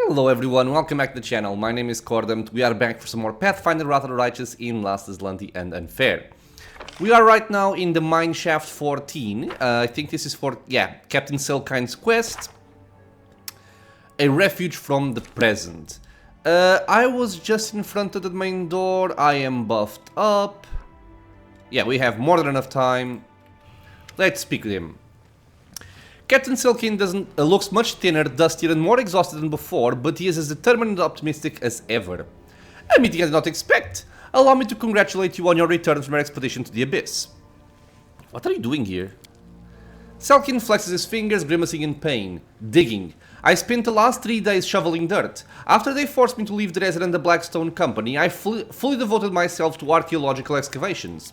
Hello everyone, welcome back to the channel. My name is Cordam. We are back for some more Pathfinder Rather Righteous in Last Azlanti and Unfair. We are right now in the Mineshaft 14. I think this is for, Captain Selkine's quest. A refuge from the present. I was just in front of the main door. I am buffed up. Yeah, we have more than enough time. Let's speak with him. Captain Selkine looks much thinner, dustier and more exhausted than before, but he is as determined and optimistic as ever. A meeting I did not expect. Allow me to congratulate you on your return from your expedition to the Abyss. What are you doing here? Selkine flexes his fingers, grimacing in pain. Digging. I spent the last 3 days shoveling dirt. After they forced me to leave the desert and the Blackstone Company, I fully devoted myself to archaeological excavations.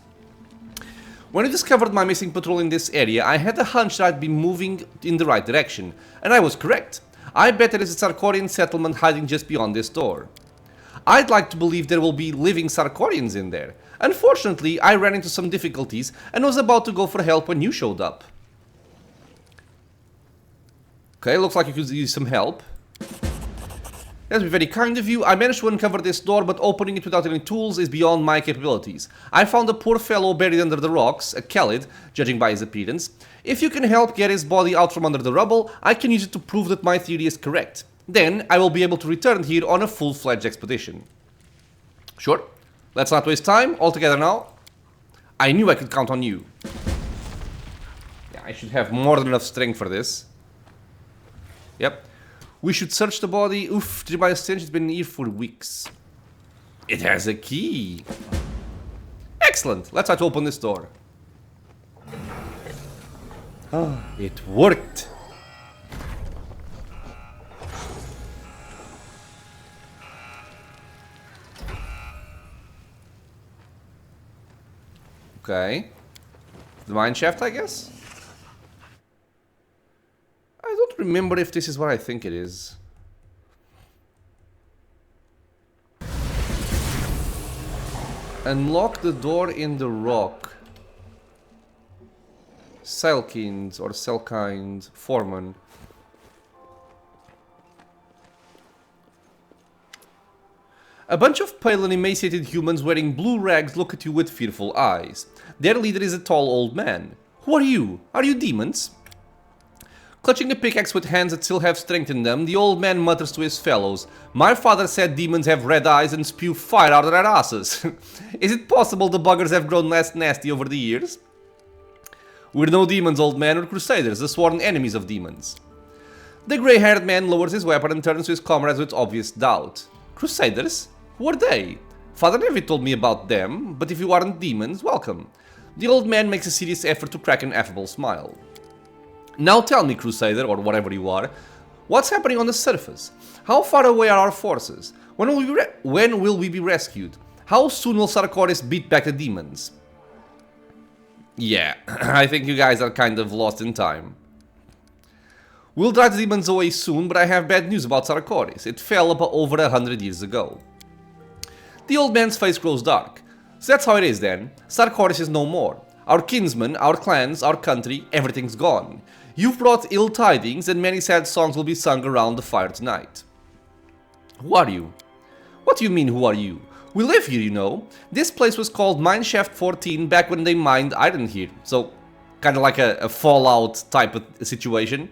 When I discovered my missing patrol in this area, I had a hunch that I'd be moving in the right direction, and I was correct. I bet there is a Sarkorian settlement hiding just beyond this door. I'd like to believe there will be living Sarkorians in there. Unfortunately, I ran into some difficulties and was about to go for help when you showed up. Okay, looks like you could use some help. That's very kind of you. I managed to uncover this door, but opening it without any tools is beyond my capabilities. I found a poor fellow buried under the rocks, a Khalid, judging by his appearance. If you can help get his body out from under the rubble, I can use it to prove that my theory is correct. Then, I will be able to return here on a full-fledged expedition. Sure. Let's not waste time. All together now. I knew I could count on you. Yeah, I should have more than enough strength for this. Yep. We should search the body. Oof, judging by the stench, it's been here for weeks. It has a key. Excellent. Let's try to open this door. Oh, it worked. Okay. The mineshaft, I guess? I don't remember if this is what I think it is. Unlock the door in the rock. Selkine's or Selkine's foreman. A bunch of pale and emaciated humans wearing blue rags look at you with fearful eyes. Their leader is a tall old man. Who are you? Are you demons? Clutching a pickaxe with hands that still have strength in them, the old man mutters to his fellows. My father said demons have red eyes and spew fire out of their asses. Is it possible the buggers have grown less nasty over the years? We're no demons, old man, we're crusaders, the sworn enemies of demons. The grey-haired man lowers his weapon and turns to his comrades with obvious doubt. Crusaders? Who are they? Father never told me about them, but if you aren't demons, welcome. The old man makes a serious effort to crack an affable smile. Now tell me, Crusader, or whatever you are, what's happening on the surface? How far away are our forces? When will we be rescued? How soon will Sarkoris beat back the demons? Yeah, I think you guys are kind of lost in time. We'll drive the demons away soon, but I have bad news about Sarkoris. It fell about over 100 years ago. The old man's face grows dark. So that's how it is then. Sarkoris is no more. Our kinsmen, our clans, our country, everything's gone. You've brought ill tidings and many sad songs will be sung around the fire tonight. Who are you? What do you mean, who are you? We live here, you know. This place was called Mineshaft 14 back when they mined iron here. So, kind of like a Fallout type of situation.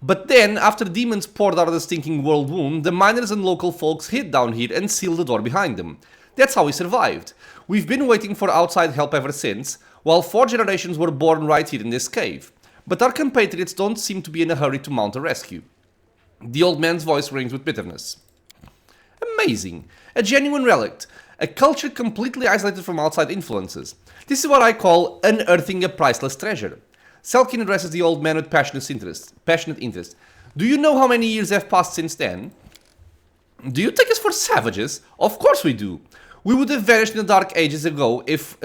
But then, after demons poured out of the stinking world womb, the miners and local folks hid down here and sealed the door behind them. That's how we survived. We've been waiting for outside help ever since, while 4 generations were born right here in this cave. But our compatriots don't seem to be in a hurry to mount a rescue. The old man's voice rings with bitterness. Amazing. A genuine relic. A culture completely isolated from outside influences. This is what I call unearthing a priceless treasure. Selkine addresses the old man with passionate interest. Do you know how many years have passed since then? Do you take us for savages? Of course we do. We would have vanished in the dark ages ago if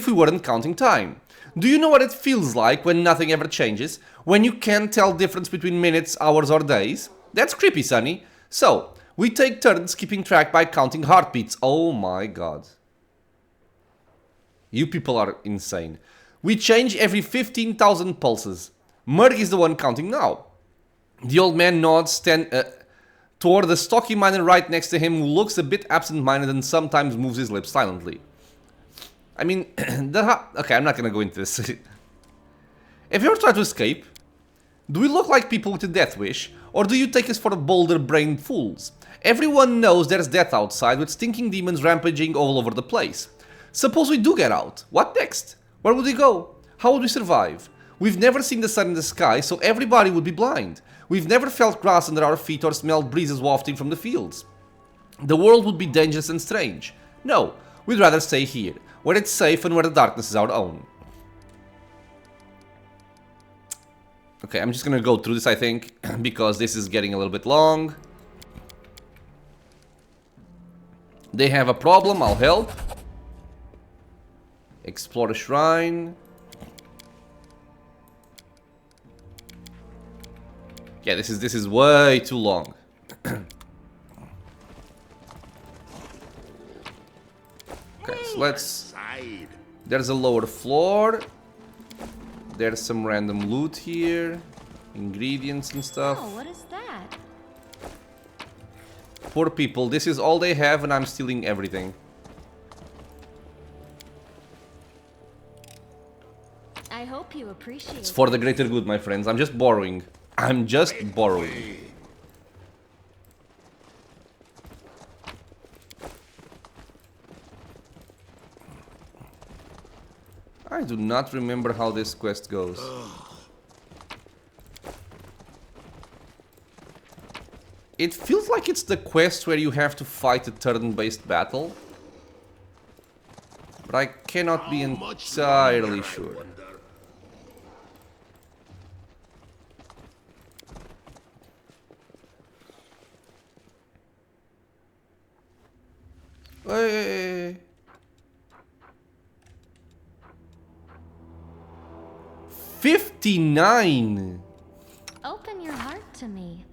we weren't counting time. Do you know what it feels like when nothing ever changes? When you can't tell difference between minutes, hours or days? That's creepy, Sonny. So, we take turns keeping track by counting heartbeats. Oh my god. You people are insane. We change every 15,000 pulses. Murg is the one counting now. The old man nods toward the stocky miner right next to him, who looks a bit absent-minded and sometimes moves his lips silently. I mean, okay, I'm not gonna go into this. If you ever try to escape, do we look like people with a death wish, or do you take us for boulder-brained fools? Everyone knows there's death outside, with stinking demons rampaging all over the place. Suppose we do get out. What next? Where would we go? How would we survive? We've never seen the sun in the sky, so everybody would be blind. We've never felt grass under our feet or smelled breezes wafting from the fields. The world would be dangerous and strange. No, we'd rather stay here, where it's safe and where the darkness is our own. Okay, I'm just gonna go through this, I think, because this is getting a little bit long. They have a problem, I'll help. Explore a shrine. Yeah, this is way too long. Okay, so let's... There's a lower floor. There's some random loot here. Ingredients and stuff. Oh, what is that? Poor people, this is all they have and I'm stealing everything. I hope you appreciate It's for the greater good, my friends. I'm just borrowing. I'm just borrowing. I do not remember how this quest goes. It feels like it's the quest where you have to fight a turn-based battle. But I cannot be entirely sure. Hey. 59. Open your heart to me.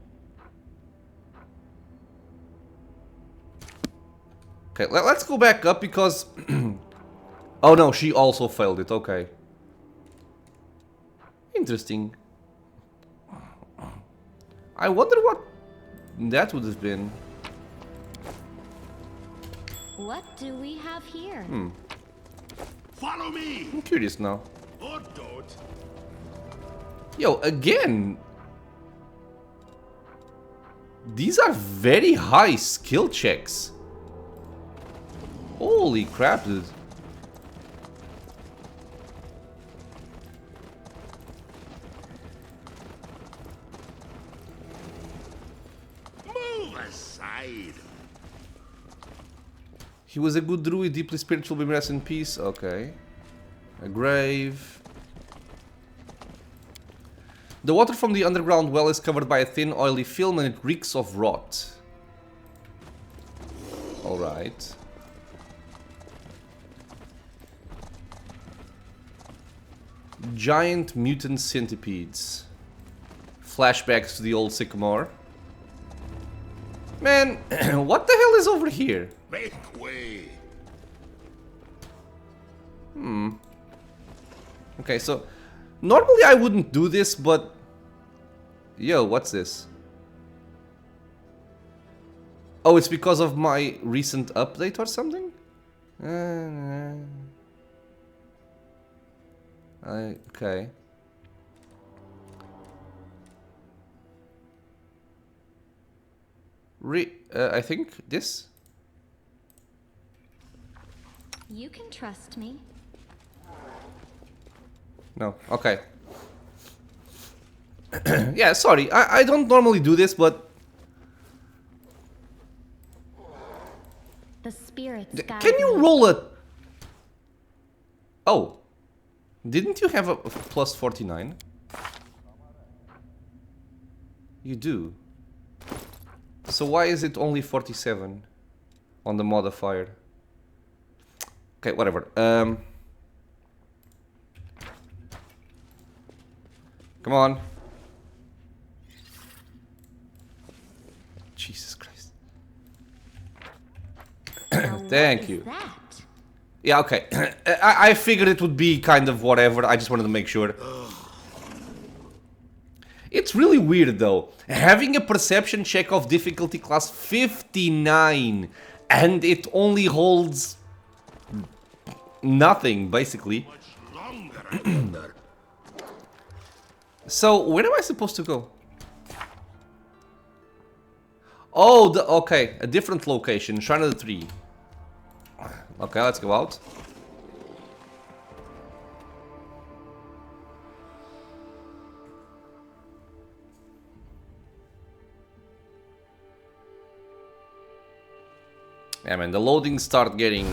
Okay, let's go back up because... Oh no, she also failed it, okay. Interesting. I wonder what that would have been. What do we have here? Follow me! I'm curious now. Or don't. Yo, again! These are very high skill checks. Holy crap, dude. Move aside. He was a good druid, deeply spiritual, may rest in peace. Okay. A grave. The water from the underground well is covered by a thin, oily film and it reeks of rot. Alright. Giant mutant centipedes. Flashbacks to the old sycamore. Man, what the hell is over here? Make way. Okay, so normally I wouldn't do this, but yo, what's this? Oh, it's because of my recent update or something? Okay. I think this? You can trust me. No, okay. Yeah, sorry, I don't normally do this, but... The spirits guide Can you me. roll a... Oh. Didn't you have a plus 49? You do. So why is it only 47 on the modifier? Okay, whatever. Come on. Jesus Christ. Now, Thank what you. is that? Yeah, okay. I figured it would be kind of whatever. I just wanted to make sure. It's It's really weird though. Having a perception check of difficulty class 59 and it only holds nothing, basically. Much longer, I wonder. So, where am I supposed to go? Oh, okay, a different location, Shrine of the Tree. Okay, let's go out. Yeah, man, the loadings start getting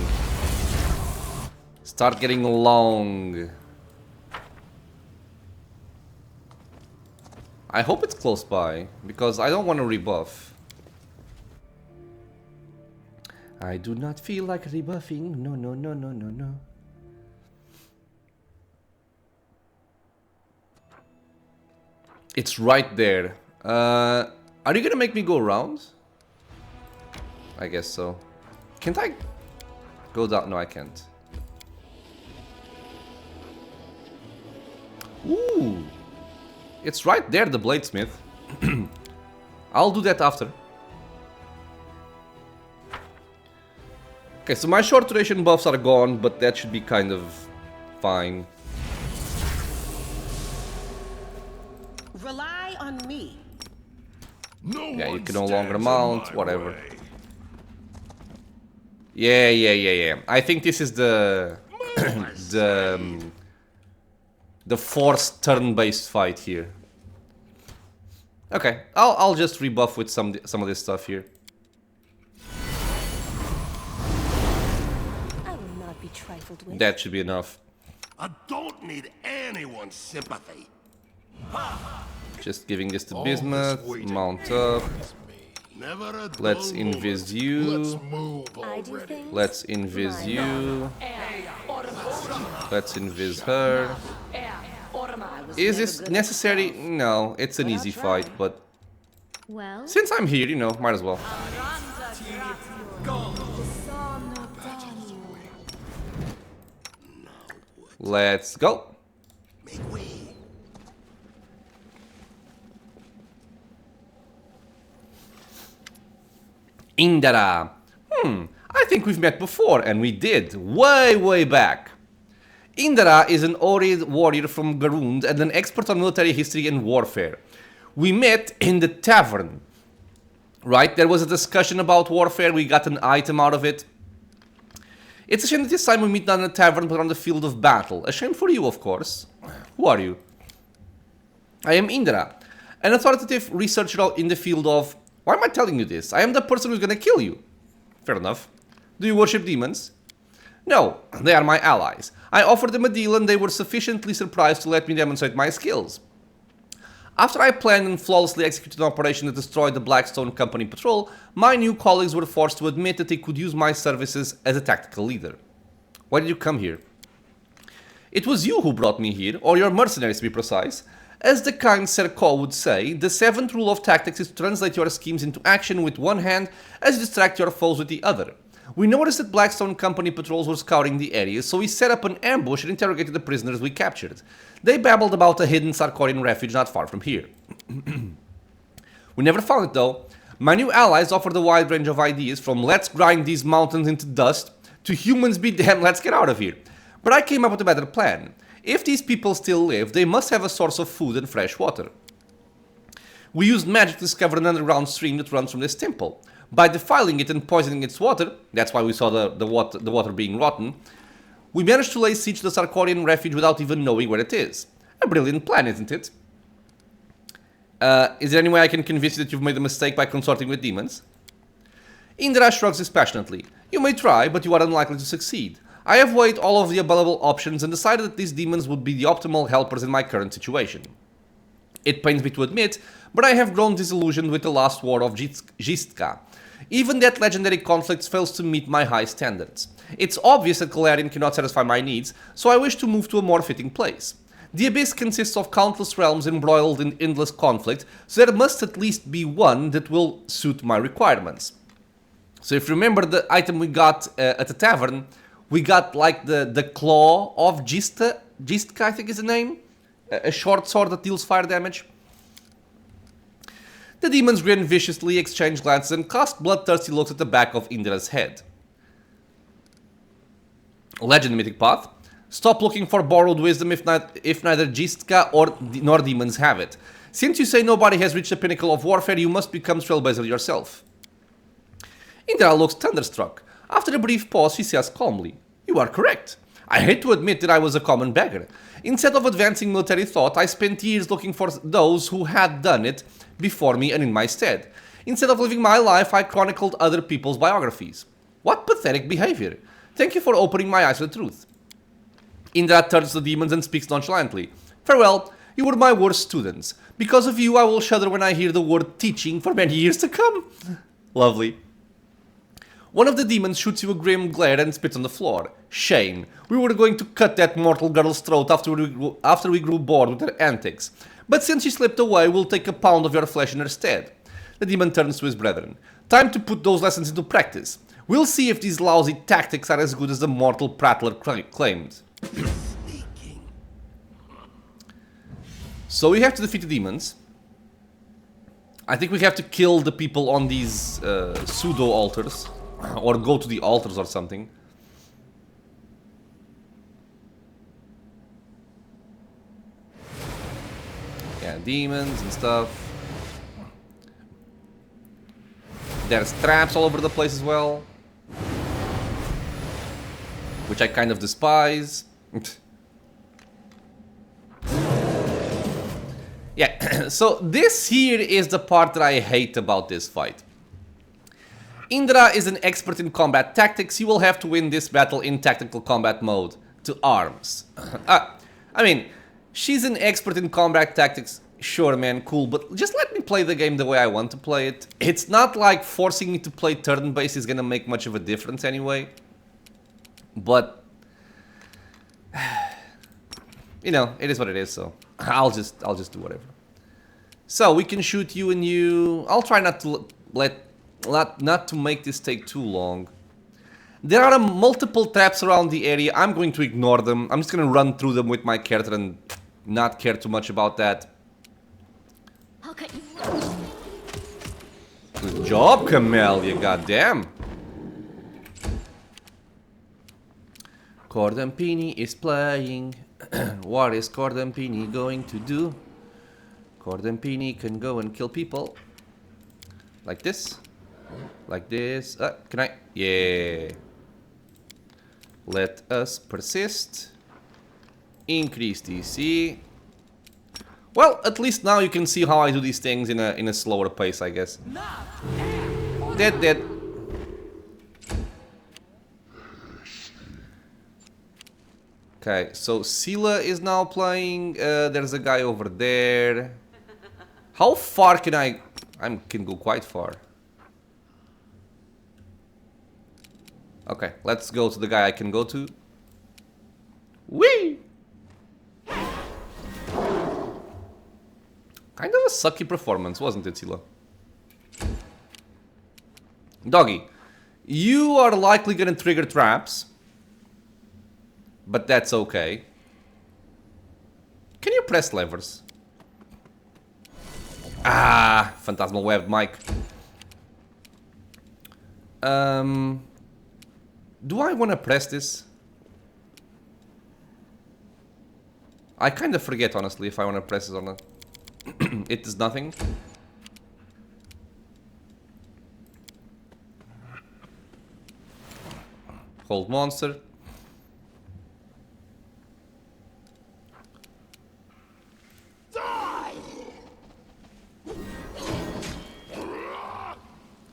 long. I hope it's close by, because I don't want to rebuff. I do not feel like rebuffing. No, no, no, no, no, no. It's right there. Are you gonna make me go around? I guess so. Can't I go down? No, I can't. Ooh. It's right there, the Bladesmith. I'll do that after. Okay, so my short duration buffs are gone, but that should be kind of fine. Rely on me. No Yeah, you one can no longer stands in mount, my whatever. way. Yeah. I think this is the the forced turn-based fight here. Okay, I'll just rebuff with some of this stuff here. I will not be trifled with. That should be enough. I don't need anyone's sympathy. Just giving this to All this Bismuth, waiting. mount up. Never a Let's dull invis moment. you. Let's move I do already. things. Let's invis you. Let's invis her. Is this necessary? No, it's an easy fight, but Well, since I'm here, you know, might as well. Let's go. Make way. Indarah. I think we've met before, and we did, way back. Indarah is an Orid warrior from Garund and an expert on military history and warfare. We met in the tavern, right? There was a discussion about warfare, we got an item out of it. It's a shame that this time we meet not in a tavern but on the field of battle. A shame for you, of course. Who are you? I am Indarah, an authoritative researcher in the field of... Why am I telling you this? I am the person who's gonna kill you. Fair enough. Do you worship demons? No, they are my allies. I offered them a deal and they were sufficiently surprised to let me demonstrate my skills. After I planned and flawlessly executed an operation that destroyed the Blackstone Company patrol, my new colleagues were forced to admit that they could use my services as a tactical leader. Why did you come here? It was you who brought me here, or your mercenaries to be precise. As the kind Serko would say, the seventh rule of tactics is to translate your schemes into action with one hand as you distract your foes with the other. We noticed that Blackstone Company patrols were scouring the area, so we set up an ambush and interrogated the prisoners we captured. They babbled about a hidden Sarkorian refuge not far from here. We never found it though. My new allies offered a wide range of ideas, from let's grind these mountains into dust to humans be damned, let's get out of here. But I came up with a better plan. If these people still live, they must have a source of food and fresh water. We used magic to discover an underground stream that runs from this temple. By defiling it and poisoning its water, that's why we saw the water being rotten, we managed to lay siege to the Sarkorian refuge without even knowing where it is. A brilliant plan, isn't it? Is there any way I can convince you that you've made a mistake by consorting with demons? Indarah shrugs dispassionately. You may try, but you are unlikely to succeed. I have weighed all of the available options and decided that these demons would be the optimal helpers in my current situation. It pains me to admit, but I have grown disillusioned with the last war of Gistka. Even that legendary conflict fails to meet my high standards. It's obvious that Galarian cannot satisfy my needs, so I wish to move to a more fitting place. The Abyss consists of countless realms embroiled in endless conflict, so there must at least be one that will suit my requirements. So if you remember the item we got at the tavern, we got like the claw of Gistka, I think is the name. A short sword that deals fire damage. The demons grin viciously, exchange glances, and cast bloodthirsty looks at the back of Indra's head. Legend Mythic Path. Stop looking for borrowed wisdom if neither Jistka nor demons have it. Since you say nobody has reached the pinnacle of warfare, you must become Trailblazer yourself. Indra looks thunderstruck. After a brief pause, she says calmly, "You are correct. I hate to admit that I was a common beggar. Instead of advancing military thought, I spent years looking for those who had done it before me and in my stead. Instead of living my life, I chronicled other people's biographies. What pathetic behavior. Thank you for opening my eyes to the truth." Indra turns to the demons and speaks nonchalantly. "Farewell, you were my worst students. Because of you, I will shudder when I hear the word teaching for many years to come." Lovely. One of the demons shoots you a grim glare and spits on the floor. "Shame. We were going to cut that mortal girl's throat after we grew bored with her antics. But since she slipped away, we'll take a pound of your flesh in her stead." The demon turns to his brethren. "Time to put those lessons into practice. We'll see if these lousy tactics are as good as the mortal prattler claimed." So we have to defeat the demons. I think we have to kill the people on these pseudo-altars. Or go to the altars or something. Yeah, demons and stuff. There's traps all over the place as well. Which I kind of despise. Yeah, so this here is the part that I hate about this fight. Indra is an expert in combat tactics. You will have to win this battle in tactical combat mode. To arms. I mean, she's an expert in combat tactics. Sure, man, cool, but just let me play the game the way I want to play it. It's not like forcing me to play turn-based is gonna make much of a difference anyway. But you know, it is what it is, so I'll just do whatever. So we can shoot you and you. I'll try not to not to make this take too long. There are multiple traps around the area. I'm going to ignore them. I'm just gonna run through them with my character and not care too much about that. I'll cut you loose. Good job, Camellia, goddamn. Cordampini is playing. What is Cordampini going to do? Cordampini can go and kill people. Like this. Like this. Can I? Yeah. Let us persist. Increase DC. Well, at least now you can see how I do these things in a slower pace, I guess. Dead. Okay, so Sela is now playing. There's a guy over there. How far can I can go quite far. Okay, let's go to the guy I can go to. Whee! Kind of a sucky performance, wasn't it, Sela? Doggy, you are likely gonna trigger traps. But that's okay. Can you press levers? Ah, Phantasmal Web, Mike. Do I want to press this? I kind of forget, honestly, if I want to press it or not. It does nothing. Hold monster.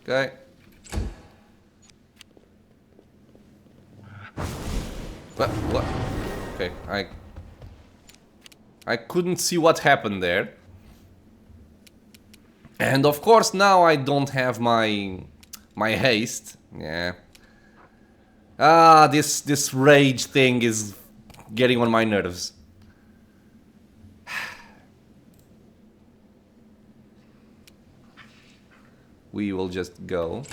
Okay. What? Okay, I couldn't see what happened there. And of course now I don't have my haste. Yeah. Ah, this rage thing is getting on my nerves. We will just go.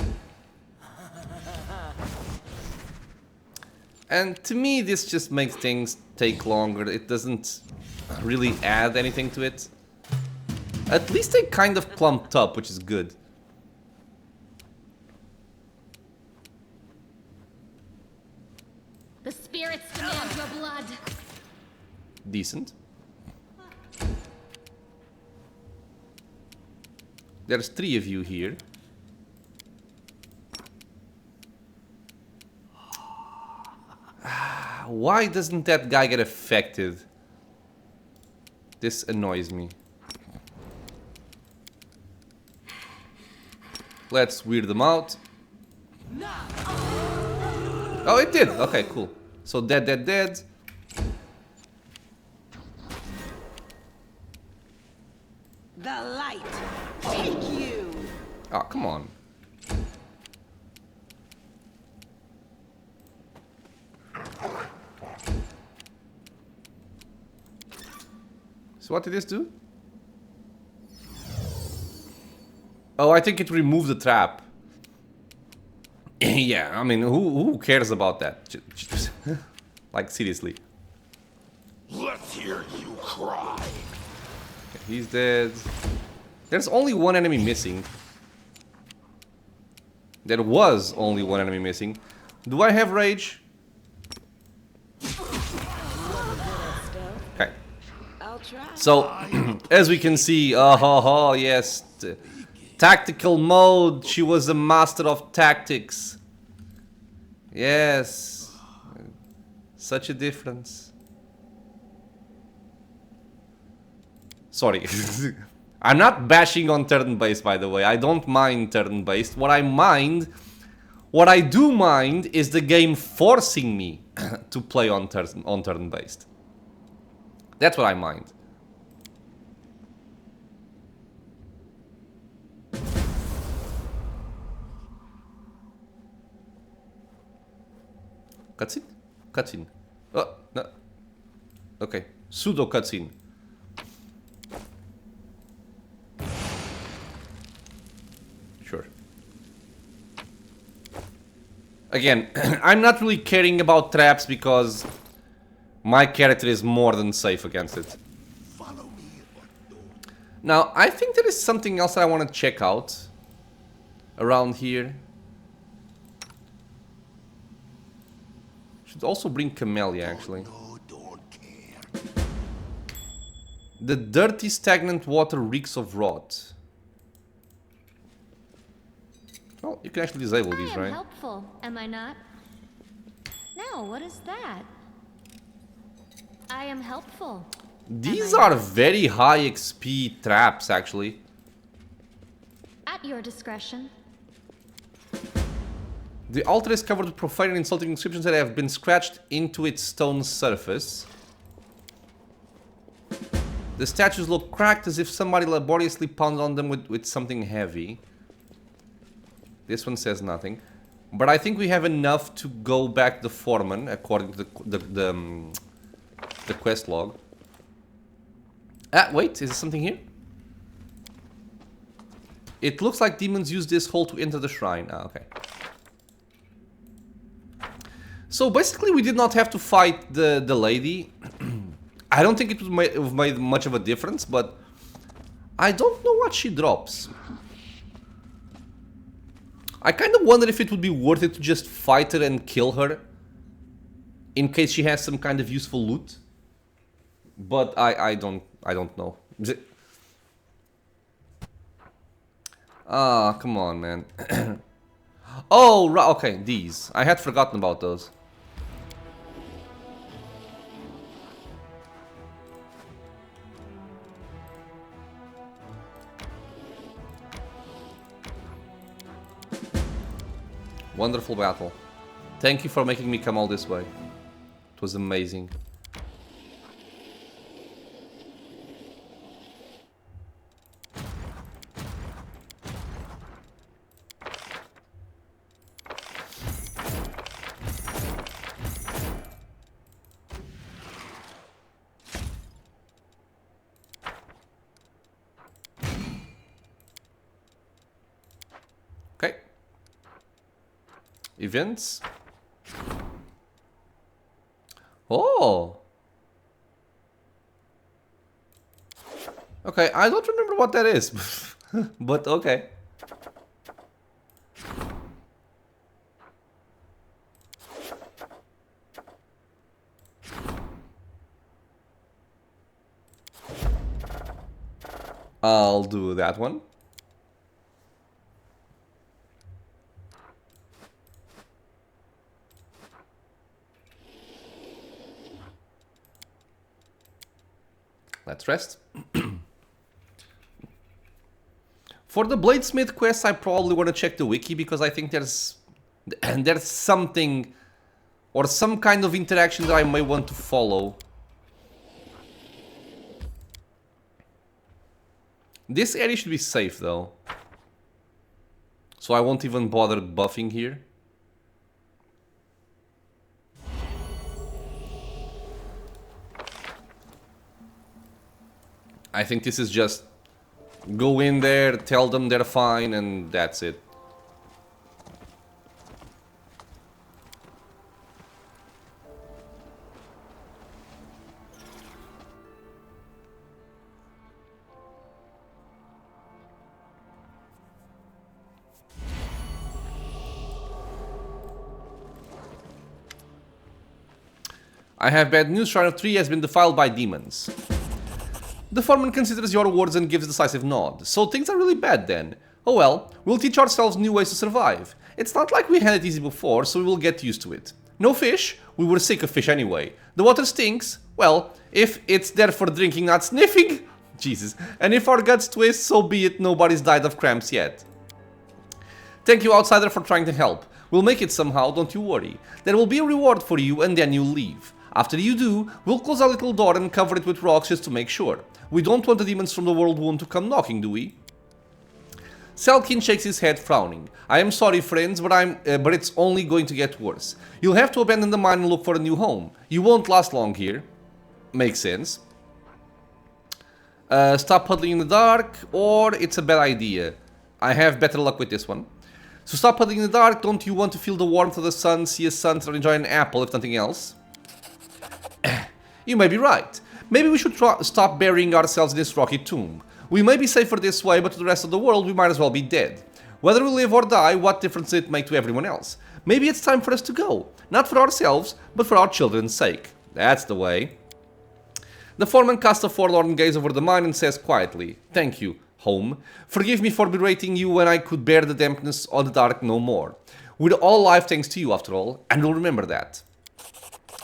And to me, this just makes things take longer. It doesn't really add anything to it. At least they kind of clumped up, which is good. The spirits demand your blood. Decent. There's 3 of you here. Why doesn't that guy get affected? This annoys me. Let's weird them out. Oh, it did. Okay, cool. So dead. The light. Take you. Oh, come on. So what did this do? Oh, I think it removed the trap. Yeah, I mean, who cares about that? Like, seriously. Let's hear you cry. Okay, he's dead. There's only one enemy missing. There was only one enemy missing. Do I have rage? Okay. I'll try. So, as we can see, yes, tactical mode. She was a master of tactics. Yes, such a difference. Sorry, I'm not bashing on turn-based, by the way. I don't mind turn-based. What I do mind, is the game forcing me to play on turn-based. That's what I mind. Cutscene? Cutscene. Oh, no. Okay. Pseudo cutscene. Sure. Again, I'm not really caring about traps because my character is more than safe against it. Follow me or don't. Now, I think there is something else that I want to check out around here. Should also bring Camellia, actually. No, don't care. The dirty, stagnant water reeks of rot. Well, you can actually disable these, I am right? helpful, am I not? No, what is that? I am helpful. These are very high XP traps, actually. At your discretion. The altar is covered with profane and insulting inscriptions that have been scratched into its stone surface. The statues look cracked as if somebody laboriously pounded on them with something heavy. This one says nothing. But I think we have enough to go back to the foreman, according to the quest log. Ah, wait, is there something here? It looks like demons use this hole to enter the shrine. Ah, okay. So basically we did not have to fight the lady. I don't think it would have made much of a difference, but I don't know what she drops. I kind of wonder if it would be worth it to just fight her and kill her in case she has some kind of useful loot. But I don't know. Ah, come on, man. Oh, right, okay, these. I had forgotten about those. Wonderful battle. Thank you for making me come all this way. It was amazing. Okay. Events. Oh. Okay, I don't remember what that is. But okay. I'll do that one. Let's rest. For the Bladesmith quest, I probably want to check the wiki because I think there's something or some kind of interaction that I may want to follow. This area should be safe though, so I won't even bother buffing here. I think this is just go in there, tell them they're fine, and that's it. I have bad news. Shrine of Tree has been defiled by demons. The foreman considers your words and gives a decisive nod. So things are really bad then. Oh well, we'll teach ourselves new ways to survive. It's not like we had it easy before, so we will get used to it. No fish? We were sick of fish anyway. The water stinks? Well, if it's there for drinking, not sniffing. Jesus. And if our guts twist, so be it, nobody's died of cramps yet. Thank you, outsider, for trying to help. We'll make it somehow, don't you worry. There will be a reward for you and then you'll leave. After you do, we'll close our little door and cover it with rocks just to make sure. We don't want the demons from the world wound to come knocking, do we? Selkin shakes his head, frowning. I am sorry, friends, but it's only going to get worse. You'll have to abandon the mine and look for a new home. You won't last long here. Makes sense. Stop puddling in the dark, or it's a bad idea. I have better luck with this one. So stop puddling in the dark. Don't you want to feel the warmth of the sun, see a sunset, or enjoy an apple, if nothing else? You may be right. Maybe we should stop burying ourselves in this rocky tomb. We may be safer this way, but to the rest of the world we might as well be dead. Whether we live or die, what difference does it make to everyone else? Maybe it's time for us to go. Not for ourselves, but for our children's sake. That's the way. The foreman casts a forlorn gaze over the mine and says quietly, Thank you, home. Forgive me for berating you when I could bear the dampness or the dark no more. We're all alive thanks to you, after all, and we'll remember that.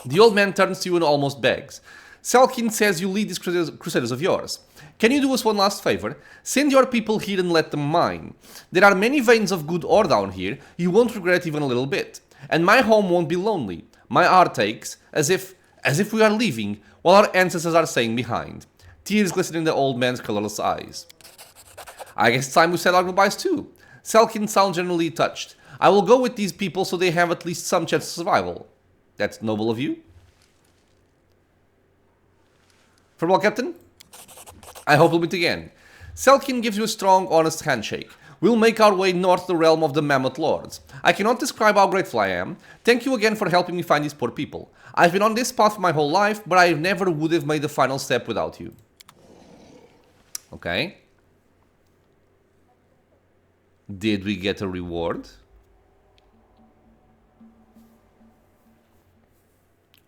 The old man turns to you and almost begs. Selkin says you lead these crusaders of yours. Can you do us one last favor? Send your people here and let them mine. There are many veins of good ore down here, you won't regret even a little bit. And my home won't be lonely. My heart aches, as if we are leaving, while our ancestors are staying behind. Tears glisten in the old man's colorless eyes. I guess it's time we said our goodbyes too. Selkin sounds genuinely touched. I will go with these people so they have at least some chance of survival. That's noble of you. Farewell, Captain. I hope we'll meet again. Selkin gives you a strong, honest handshake. We'll make our way north to the realm of the Mammoth Lords. I cannot describe how grateful I am. Thank you again for helping me find these poor people. I've been on this path my whole life, but I never would have made the final step without you. Okay. Did we get a reward?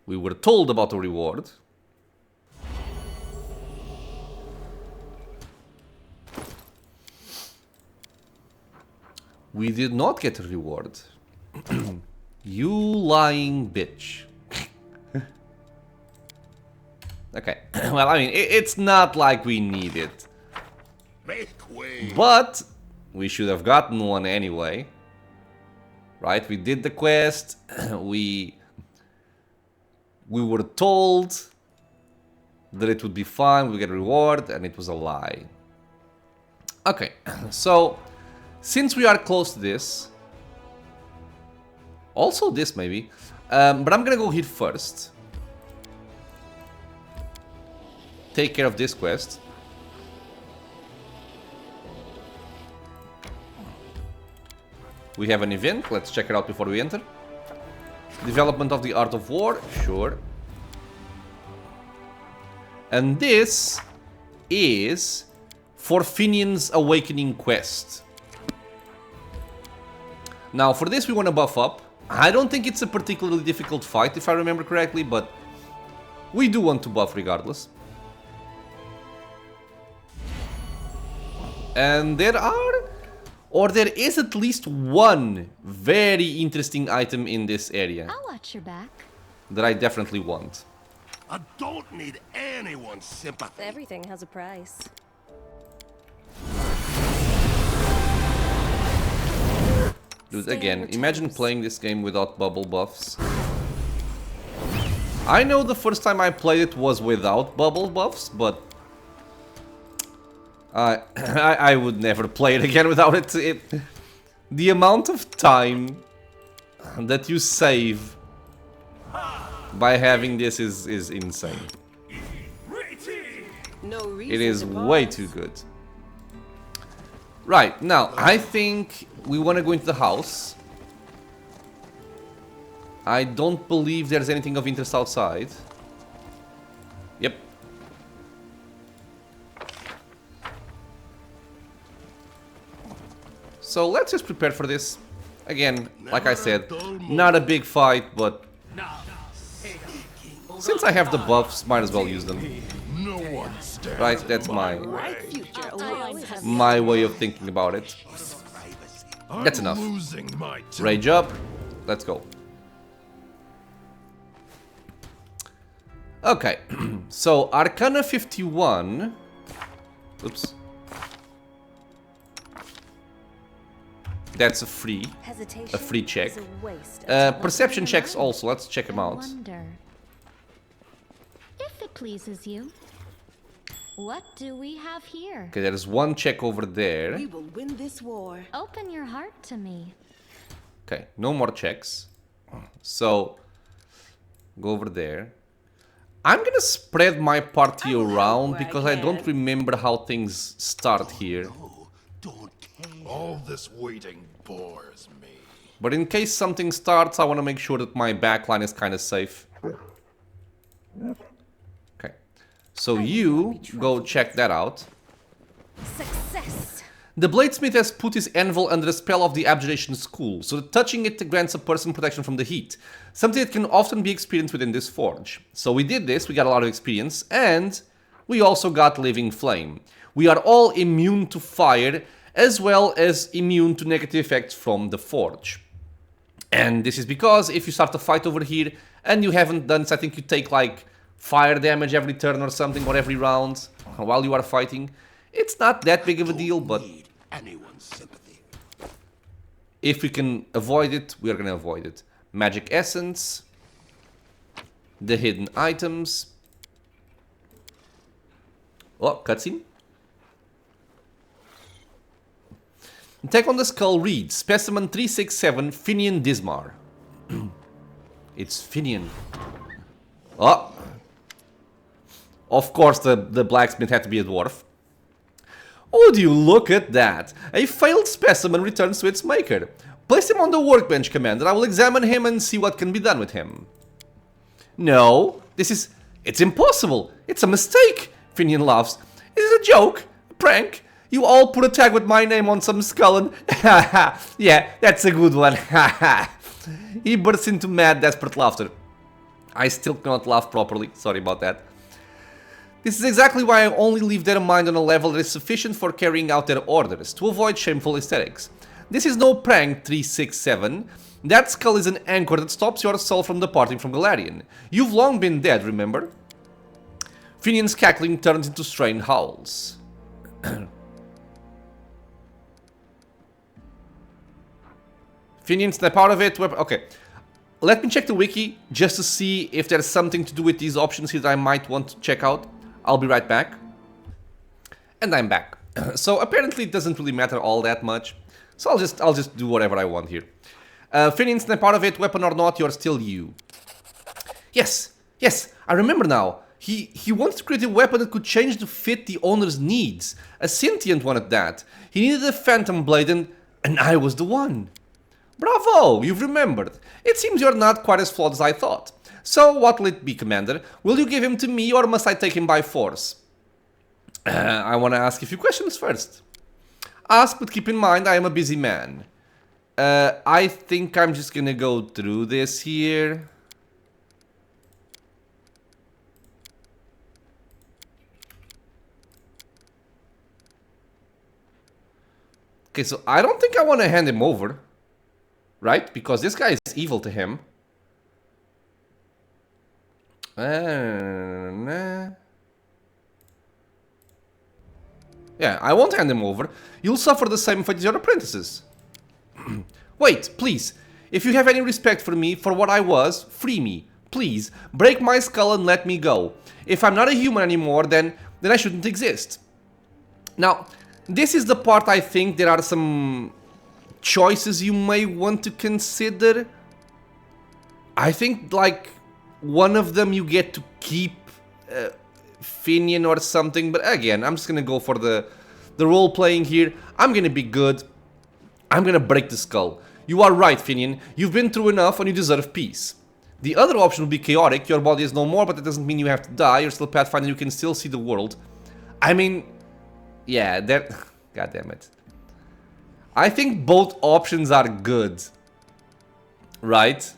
We were told about a reward. We did not get a reward. You lying bitch. Okay. Well, I mean, it's not like we need it. Make way. But we should have gotten one anyway. Right? We did the quest. We were told that it would be fine, we get a reward, and it was a lie. Okay, so since we are close to this, also this maybe, but I'm gonna go here first. Take care of this quest. We have an event, let's check it out before we enter. Development of the art of war, sure. And this is for Finnean's Awakening quest. Now, for this we want to buff up. I don't think it's a particularly difficult fight, if I remember correctly, but we do want to buff regardless. And there is at least one very interesting item in this area I'll watch your back. that I definitely want. I don't need anyone's sympathy. Everything has a price. Dude, again, imagine playing this game without bubble buffs. I know the first time I played it was without bubble buffs, but I would never play it again without it. The amount of time that you save by having this is insane. No reason It is to way pause. too good. Right, now, I think we want to go into the house. I don't believe there's anything of interest outside. Yep. So let's just prepare for this. Again, like I said, not a big fight, but since I have the buffs, might as well use them. No one's dead. Right, that's my Future awaits. way of thinking about it. That's enough. Losing my temper. Rage up. Let's go. Okay, so Arcana 51. Oops. That's a free check. Perception checks also. Let's check them I out. wonder if it pleases you. What do we have here? Okay, there's one check over there. We will win this war. Open your heart to me. Okay, no more checks. So, go over there. I'm gonna spread my party I will help around where I because I don't can. remember how things start here. Don't care. All this waiting bores me. But in case something starts, I want to make sure that my backline is kind of safe. Okay. So you go check that out. Success. The Bladesmith has put his anvil under the spell of the Abjuration School, so that touching it grants a person protection from the heat, something that can often be experienced within this forge. So we did this, we got a lot of experience, and we also got Living Flame. We are all immune to fire, as well as immune to negative effects from the forge. And this is because if you start a fight over here, and you haven't done so, I think you take like fire damage every turn or something, or every round, while you are fighting. It's not that big of a deal, but Need anyone's sympathy. if we can avoid it, we are going to avoid it. Magic Essence. The hidden items. Oh, cutscene. Attack on the Skull reads, Specimen 367, Finnean Dismar. It's Finnean. Oh. Of course the blacksmith had to be a dwarf. Would you look at that? A failed specimen returns to its maker. Place him on the workbench, Commander. I will examine him and see what can be done with him. No, it's impossible. It's a mistake, Finnean laughs. Is it a joke? A prank? You all put a tag with my name on some skull and... yeah, that's a good one. He bursts into mad, desperate laughter. I still cannot laugh properly. Sorry about that. This is exactly why I only leave their mind on a level that is sufficient for carrying out their orders, to avoid shameful aesthetics. This is no prank, 367. That skull is an anchor that stops your soul from departing from Galarian. You've long been dead, remember? Finnean's cackling turns into strained howls. Finnean, snap out of it. Okay. Let me check the wiki just to see if there's something to do with these options here that I might want to check out. I'll be right back. And I'm back. So apparently it doesn't really matter all that much. So I'll just do whatever I want here. Finnean, snap out of it. Weapon or not, you're still you. Yes, I remember now. He wants to create a weapon that could change to fit the owner's needs. A sentient one at that. He needed a phantom blade and I was the one. Bravo, you've remembered. It seems you're not quite as flawed as I thought. So what will it be, Commander? Will you give him to me or must I take him by force? I want to ask a few questions first. Ask, but keep in mind I am a busy man. I think I'm just gonna go through this here. Okay, so I don't think I want to hand him over. Right? Because this guy is evil to him. Yeah, I won't hand him over. You'll suffer the same fate as your apprentices. Wait, please. If you have any respect for me, for what I was, free me. Please, break my skull and let me go. If I'm not a human anymore, then I shouldn't exist. Now, this is the part I think there are some choices you may want to consider. I think, like, one of them you get to keep Finnean or something, but again, I'm just gonna go for the role playing here. I'm gonna be good. I'm gonna break the skull. You are right, Finnean. You've been through enough and you deserve peace. The other option would be chaotic. Your body is no more, but that doesn't mean you have to die. You're still Pathfinder. You can still see the world. I mean, yeah, that. God damn it. I think both options are good. Right?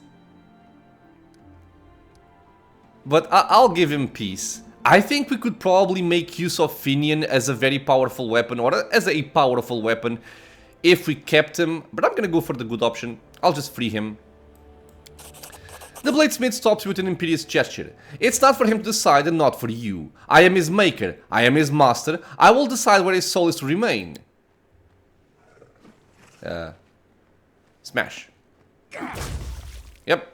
But I'll give him peace. I think we could probably make use of Finnean as a very powerful weapon, or as a powerful weapon, if we kept him. But I'm gonna go for the good option. I'll just free him. The Bladesmith stops with an imperious gesture. It's not for him to decide and not for you. I am his maker. I am his master. I will decide where his soul is to remain. Smash. Yep.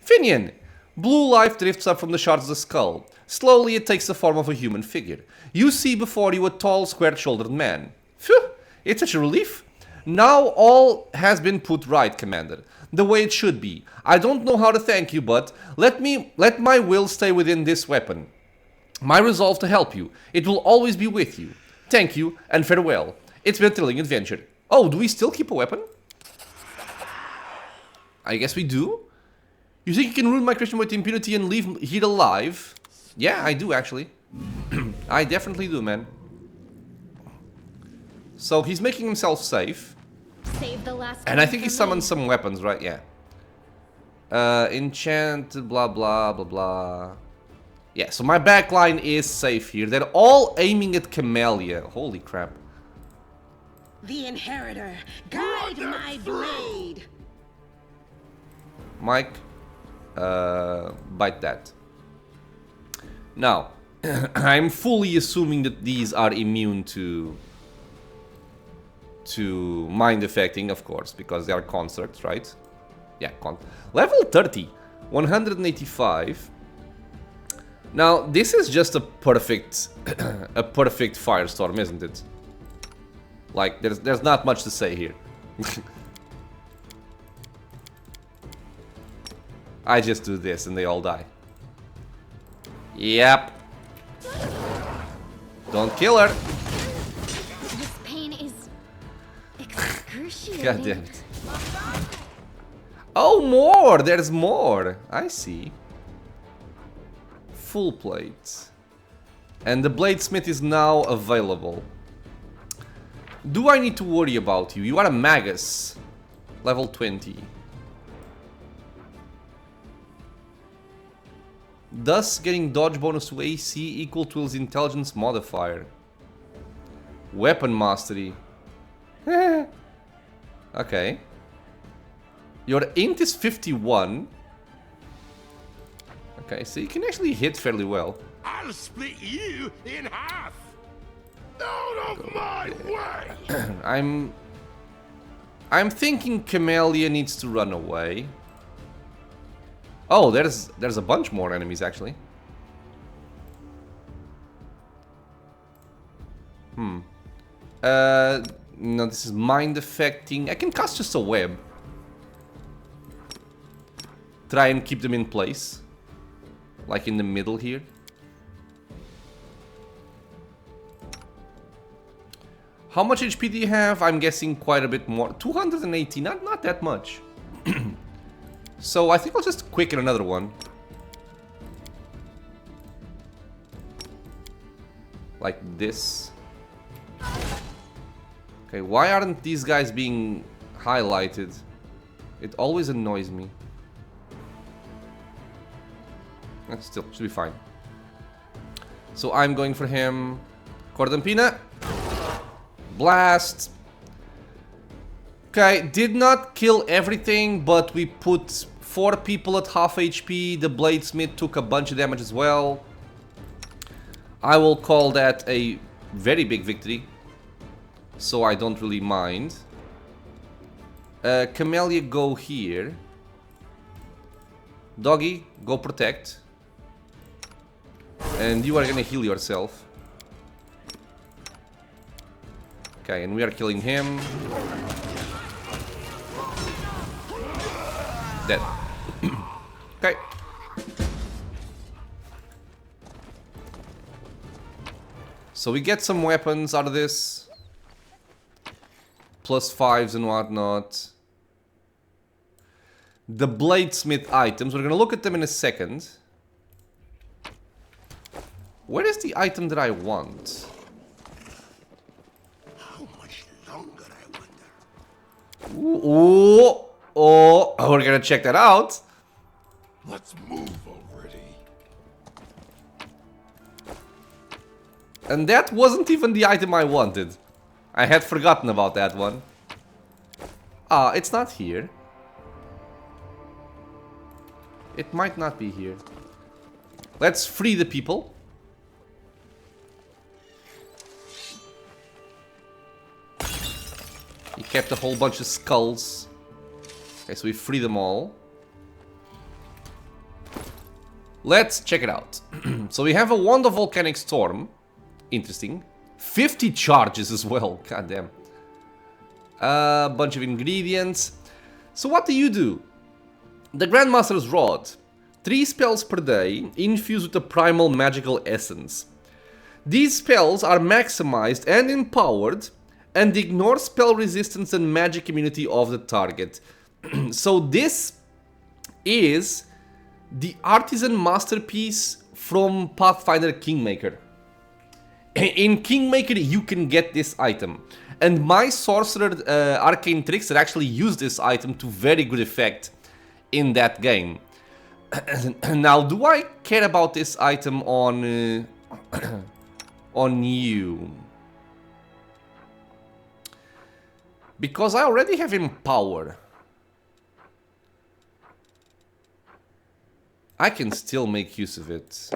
Finnean. Blue light drifts up from the shards of the skull. Slowly it takes the form of a human figure. You see before you a tall, square-shouldered man. Phew! It's such a relief. Now all has been put right, Commander. The way it should be. I don't know how to thank you, but let my will stay within this weapon. My resolve to help you. It will always be with you. Thank you, and farewell. It's been a thrilling adventure. Oh, do we still keep a weapon? I guess we do. You think you can ruin my Christian with impunity and leave here alive? Yeah, I do, actually. I definitely do, man. So he's making himself safe. Save the last And I think he summoned some weapons, right? Yeah. Enchant, blah, blah, blah, blah. Yeah, so my backline is safe here. They're all aiming at Camellia. Holy crap. The inheritor, guide my blade. Mike, bite that. Now, I'm fully assuming that these are immune to mind affecting, of course, because they are constructs, right? Yeah, level 30, 185. Now, this is just a perfect, a perfect firestorm, isn't it? Like, there's not much to say here. I just do this and they all die. Yep. Don't kill her. This pain is excruciating. God damn it. Oh, more! There's more! I see. Full plate. And the Bladesmith is now available. Do I need to worry about you? You are a Magus. Level 20. Thus getting dodge bonus to AC equal to his intelligence modifier. Weapon mastery. Okay. Your int is 51. Okay, so you can actually hit fairly well. I'll split you in half. Out of my way. I'm thinking Camellia needs to run away. Oh, there's a bunch more enemies actually. No, this is mind affecting. I can cast just a web. Try and keep them in place. Like in the middle here. How much HP do you have? I'm guessing quite a bit more. 280, not that much. So I think I'll just quicken another one. Like this. Okay, why aren't these guys being highlighted? It always annoys me. Still, should be fine. So I'm going for him. Cordampina. Blast. Okay, did not kill everything, but we put 4 people at half HP. The Bladesmith took a bunch of damage as well. I will call that a very big victory. So I don't really mind. Camellia, go here. Doggy, go protect. And you are gonna heal yourself. Okay, and we are killing him. Dead. Okay. So we get some weapons out of this. +5s and whatnot. The Bladesmith items, we're gonna look at them in a second. Where is the item that I want? How much longer, I wonder? Ooh, oh, we're gonna check that out. Let's move already. And that wasn't even the item I wanted. I had forgotten about that one. Ah, it's not here. It might not be here. Let's free the people. He kept a whole bunch of skulls. Okay, so we free them all. Let's check it out. So we have a Wand of Volcanic Storm. Interesting. 50 charges as well. God damn. A bunch of ingredients. So what do? The Grandmaster's Rod. 3 spells per day, infused with a primal magical essence. These spells are maximized and empowered, and ignore spell resistance and magic immunity of the target. So this is the artisan masterpiece from Pathfinder Kingmaker. In Kingmaker you can get this item. And my sorcerer arcane tricks that actually use this item to very good effect in that game. Now, do I care about this item on on you? Because I already have Empower. I can still make use of it.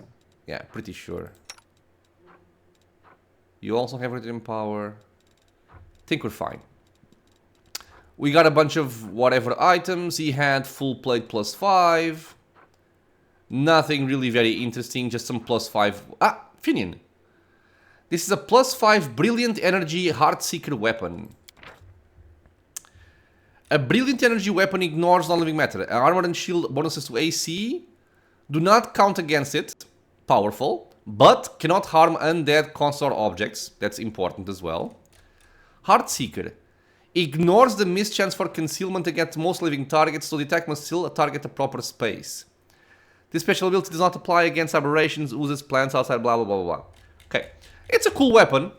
Yeah, pretty sure. You also have it Empower. Think we're fine. We got a bunch of whatever items. He had full plate +5. Nothing really very interesting, just some +5. Ah, Finnean. This is a +5 Brilliant Energy Heartseeker weapon. A Brilliant Energy weapon ignores non-living matter. Armor and shield bonuses to AC do not count against it. Powerful. But cannot harm undead consort objects. That's important as well. Heartseeker. Ignores the mischance for concealment against most living targets, so the attack must still target a proper space. This special ability does not apply against aberrations, oozes, plants outside, blah blah blah blah blah. Okay. It's a cool weapon.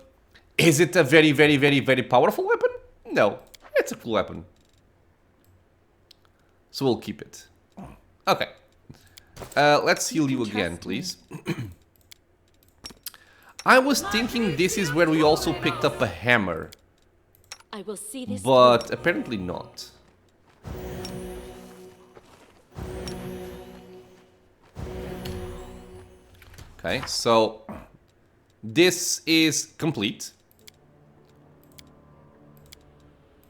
Is it a very, very, very, very powerful weapon? No. It's a cool weapon. So we'll keep it. Okay. Let's heal you again, please. I was thinking this is where we also picked up a hammer. I will see this But apparently not. Okay, so this is complete.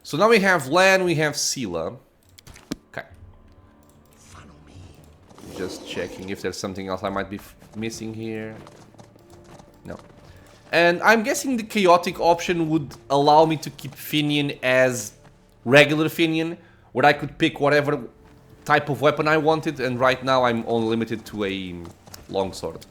So now we have Lan, we have Sela. Okay. Just checking if there's something else I might be missing here. No. And I'm guessing the chaotic option would allow me to keep Finnean as regular Finnean, where I could pick whatever type of weapon I wanted, and right now I'm only limited to a longsword.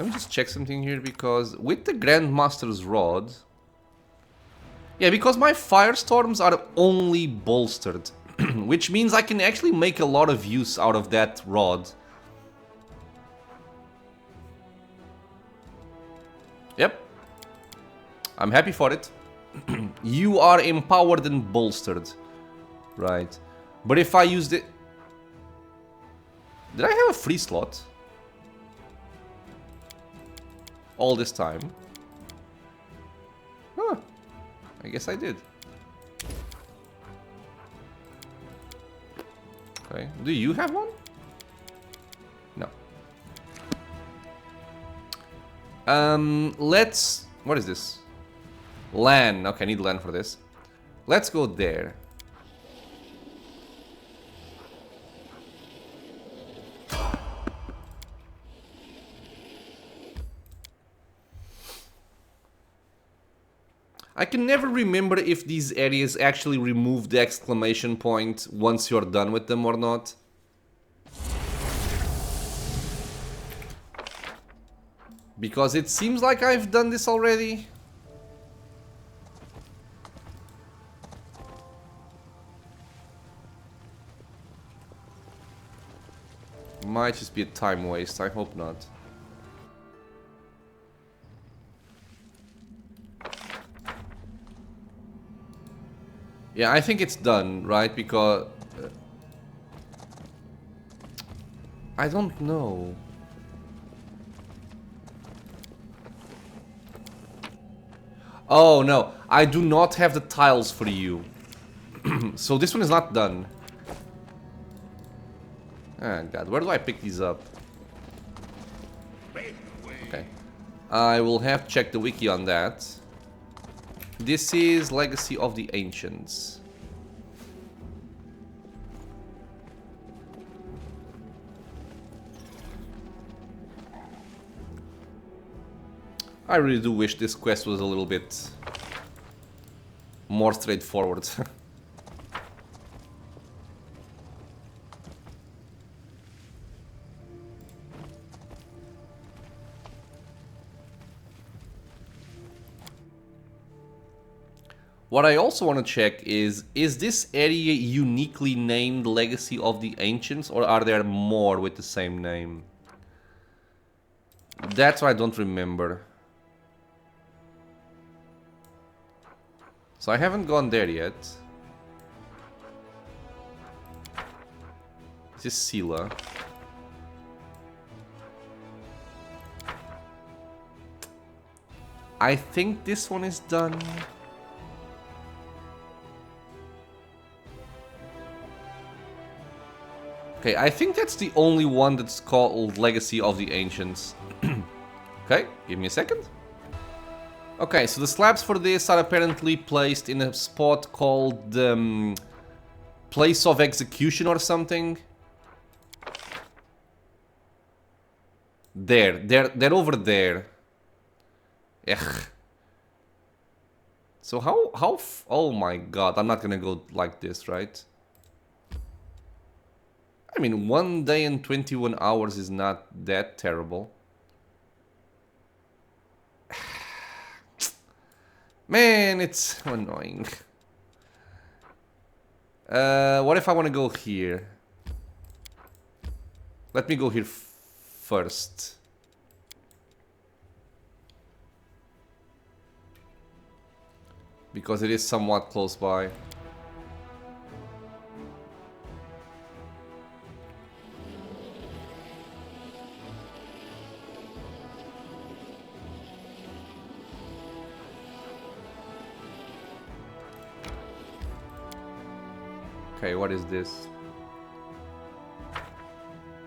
Let me just check something here, because with the Grandmaster's Rod... Yeah, because my Firestorms are only bolstered, which means I can actually make a lot of use out of that rod. Yep. I'm happy for it. You are empowered and bolstered. Right. But if I used it... Did I have a free slot? All this time? Huh. I guess I did. Okay. Do you have one? No. Let's... What is this? LAN. Okay, I need LAN for this. Let's go there. I can never remember if these areas actually remove the exclamation point once you're done with them or not. Because it seems like I've done this already. Might just be a time waste, I hope not. Yeah, I think it's done, right? Because... I don't know. Oh, no. I do not have the tiles for you. So this one is not done. Oh, God. Where do I pick these up? Okay. I will have to check the wiki on that. This is Legacy of the Ancients. I really do wish this quest was a little bit more straightforward. What I also want to check is this area uniquely named Legacy of the Ancients, or are there more with the same name? That's what I don't remember. So I haven't gone there yet. This is Sela. I think this one is done. Okay, I think that's the only one that's called Legacy of the Ancients. Okay, give me a second. Okay, so the slabs for this are apparently placed in a spot called Place of Execution or something. They're over there. Ugh. So oh my god, I'm not gonna go like this, right? I mean, 1 day and 21 hours is not that terrible. Man, it's so annoying. What if I want to go here? Let me go here first. Because it is somewhat close by. Okay, what is this?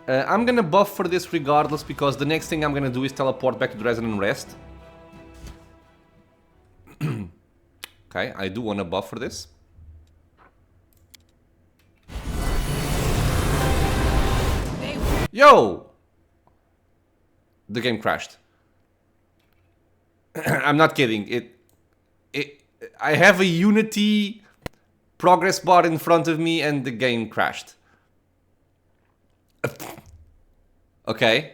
I'm gonna buff for this regardless, because the next thing I'm gonna do is teleport back to Dresden and rest. Okay, I do want to buff for this. Yo! The game crashed. I'm not kidding. I have a Unity progress bar in front of me and the game crashed. Okay.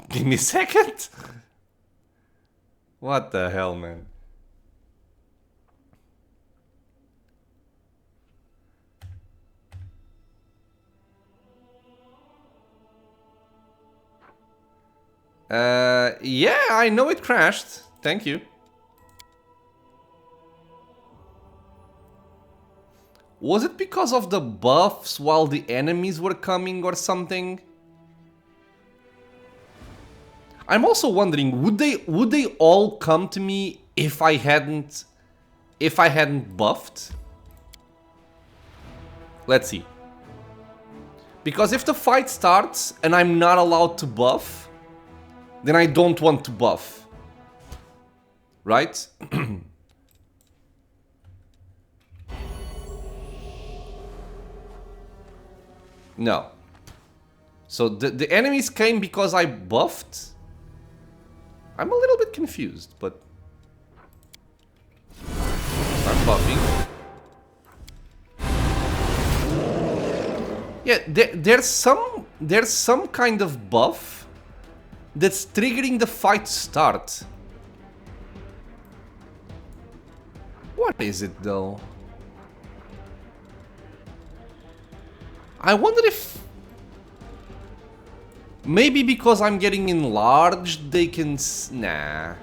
Give me a second. What the hell, man? Yeah, I know it crashed. Thank you. Was it because of the buffs while the enemies were coming or something? I'm also wondering, would they all come to me if I hadn't buffed? Let's see. Because if the fight starts and I'm not allowed to buff, then I don't want to buff. Right? No. So the enemies came because I buffed? I'm a little bit confused, but... Start buffing. Yeah, there's some kind of buff that's triggering the fight start. What is it though? I wonder if... Maybe because I'm getting enlarged, they can... Nah.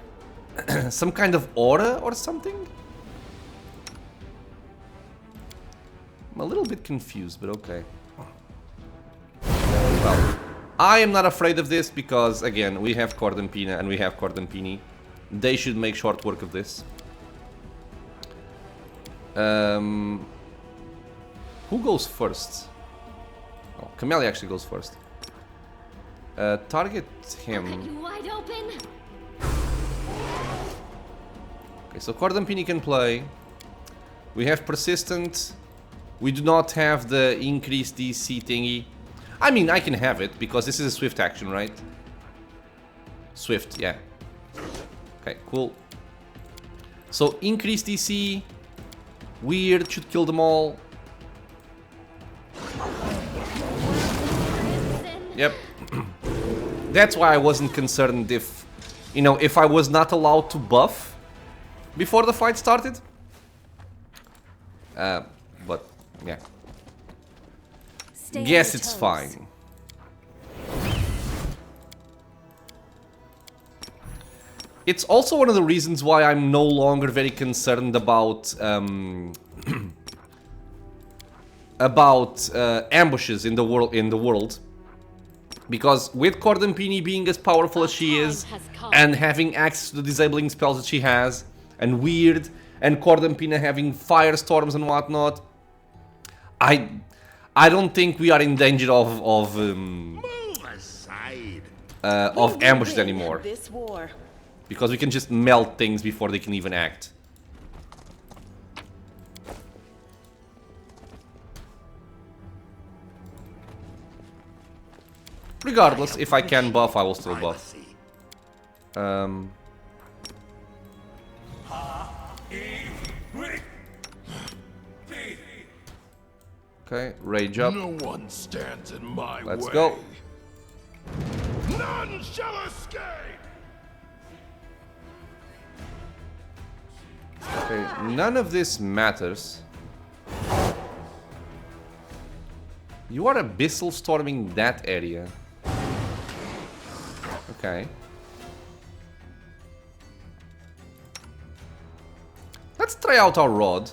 Some kind of aura or something? I'm a little bit confused, but okay. Well, I am not afraid of this because, again, we have Cordampina and we have Cordampini. They should make short work of this. Who goes first? Oh, Camellia actually goes first. Target him. Cut you wide open. Okay, so Cordampini can play. We have Persistent. We do not have the increased DC thingy. I mean, I can have it because this is a swift action, right? Swift, yeah. Okay, cool. So increased DC. Weird, should kill them all. Yep. That's why I wasn't concerned if, you know, if I was not allowed to buff before the fight started. But, yeah. Guess it's fine. It's also one of the reasons why I'm no longer very concerned about ambushes in the world. Because with Cordampini being as powerful as she is, and having access to the disabling spells that she has, and Weird, and Cordampina having firestorms and whatnot, I don't think we are in danger of ambushes anymore. This war. Because we can just melt things before they can even act. Regardless, if I can buff, I will still buff. Okay, rage up. No one stands in my way. Let's go. None shall escape. Okay, none of this matters. You are abyssal storming that area. Okay. Let's try out our rod.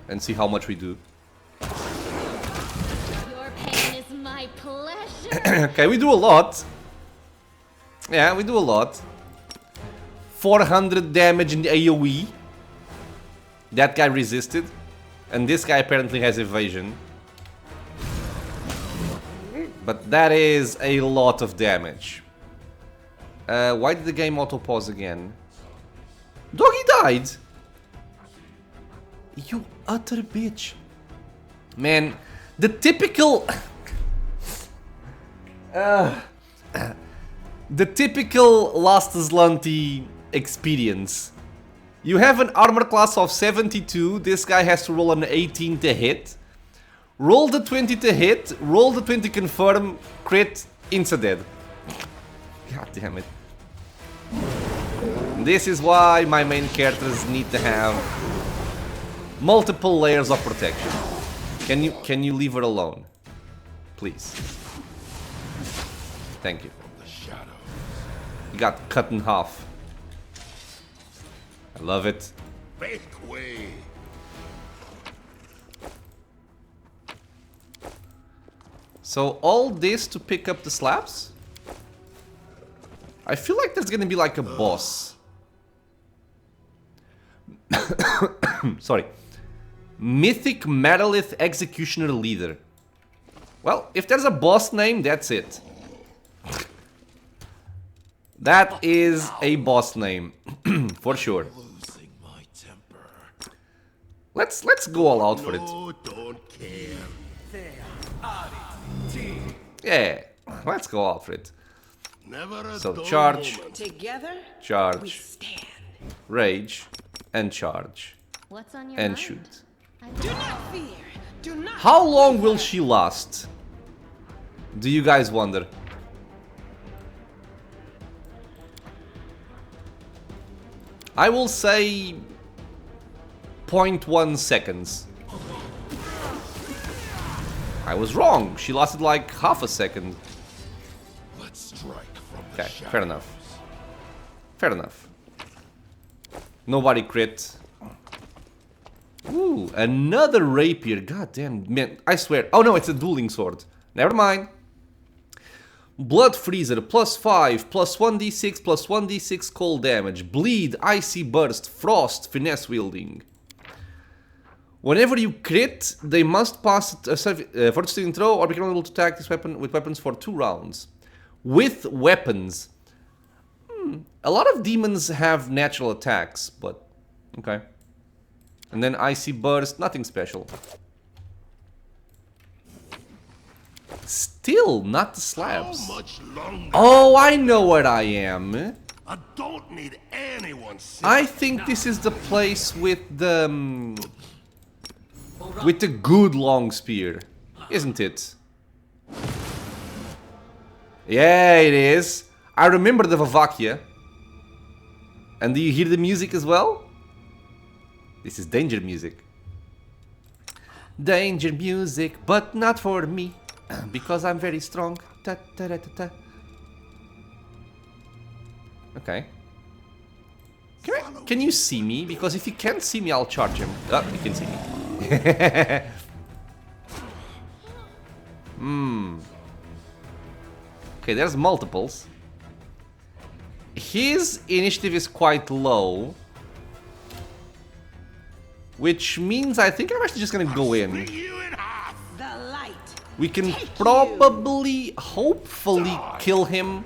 And see how much we do. Your pain is my pleasure. Okay, we do a lot. Yeah, we do a lot. 400 damage in the AoE. That guy resisted. And this guy apparently has evasion. But that is a lot of damage. Why did the game auto-pause again? Doggy died! You utter bitch. Man, the typical... the typical Last Azlanti experience. You have an armor class of 72. This guy has to roll an 18 to hit. Roll the 20 to hit. Roll the 20 confirm. Crit. Insta-dead. God damn it. This is why my main characters need to have multiple layers of protection. Can you leave her alone? Please. Thank you. You got cut in half. I love it. Make way. So all this to pick up the slabs? I feel like there's gonna be like a boss. Sorry. Mythic Metalith Executioner Leader. Well, if there's a boss name, that's it. That is a boss name. For sure. Losing my temper. Let's go all out for it. No, don't care. Yeah, let's go out for it. Never a So dull charge, moment. Together, we charge, stand. rage, and charge. What's on your And mind? shoot. Do not fear. Do not. How long will she last? Do you guys wonder? I will say 0.1 seconds. I was wrong. She lasted like half a second. Let's strike from the Okay, shadows. fair enough. Fair enough. Nobody crit. Ooh, another rapier. God damn, man. I swear. Oh no, it's a dueling sword. Never mind. Blood Freezer, +5, +1d6, +1d6 cold damage. Bleed, Icy Burst, Frost, Finesse Wielding. Whenever you crit, they must pass a fortitude throw or become able to attack this weapon with weapons for 2 rounds. With weapons. A lot of demons have natural attacks, but okay. And then Icy Burst, nothing special. Still not the slabs. How much longer? Oh, I know what I am. I don't need anyone. I think this is the place with the good long spear, isn't it? Yeah, it is. I remember the Vavakia. And do you hear the music as well? This is danger music. Danger music, but not for me. Because I'm very strong. Ta, ta, ta, ta, ta. Okay. Can you see me? Because if you can't see me, I'll charge him. Oh, you can see me. Okay, there's multiples. His initiative is quite low. Which means I think I'm actually just gonna go in. Split you in half. The light. We can probably, hopefully, kill him